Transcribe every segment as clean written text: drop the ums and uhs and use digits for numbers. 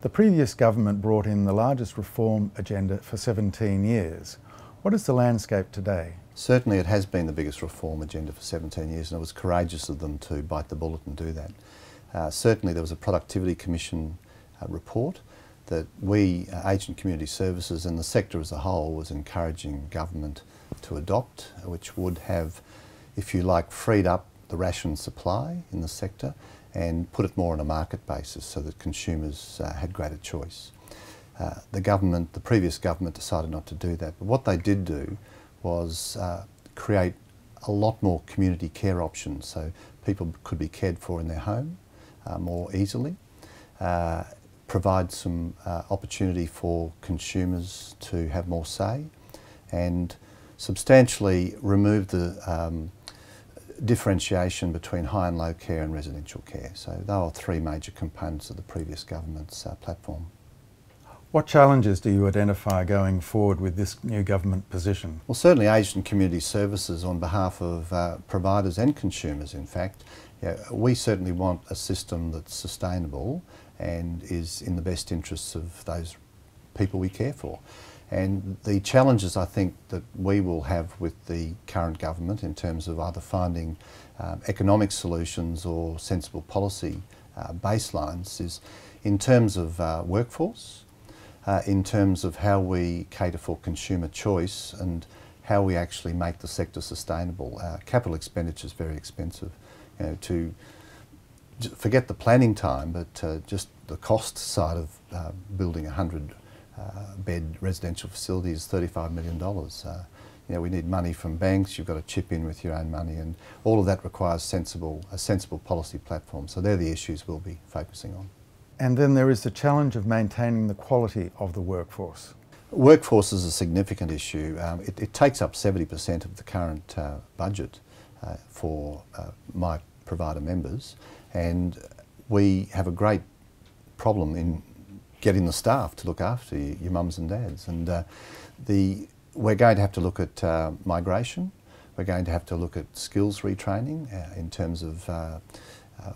The previous government brought in the largest reform agenda for 17 years. What is the landscape today? Certainly it has been the biggest reform agenda for 17 years, and it was courageous of them to bite the bullet and do that. Certainly there was a Productivity Commission report that we, Aged and Community Services and the sector as a whole, was encouraging government to adopt, which would have, if you like, freed up the ration supply in the sector and put it more on a market basis so that consumers had greater choice. The previous government decided not to do that, but what they did do was create a lot more community care options, so people could be cared for in their home more easily, provide some opportunity for consumers to have more say, and substantially remove the differentiation between high and low care and residential care. So they were three major components of the previous government's platform. What challenges do you identify going forward with this new government position? Well, certainly Aged and Community Services, on behalf of providers and consumers in fact, we certainly want a system that's sustainable and is in the best interests of those people we care for. And the challenges I think that we will have with the current government in terms of either finding economic solutions or sensible policy baselines is in terms of workforce, in terms of how we cater for consumer choice and how we actually make the sector sustainable. Capital expenditure is very expensive. To forget the planning time, but just the cost side of building 100 bed residential facility is $35 million. We need money from banks, you've got to chip in with your own money, and all of that requires a sensible policy platform. So they're the issues we'll be focusing on. And then there is the challenge of maintaining the quality of the workforce. Workforce is a significant issue. It takes up 70% of the current budget for my provider members, and we have a great problem in getting the staff to look after your mums and dads. And we're going to have to look at migration. We're going to have to look at skills retraining in terms of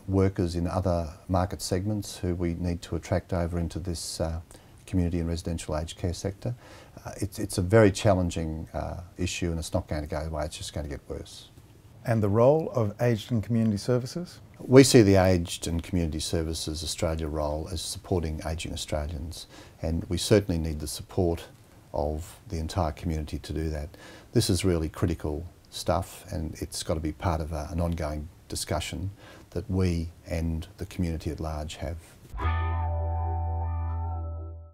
workers in other market segments who we need to attract over into this community and residential aged care sector. It's a very challenging issue, and it's not going to go away, it's just going to get worse. And the role of Aged and Community Services? We see the Aged and Community Services Australia role as supporting ageing Australians, and we certainly need the support of the entire community to do that. This is really critical stuff, and it's got to be part of an ongoing discussion that we and the community at large have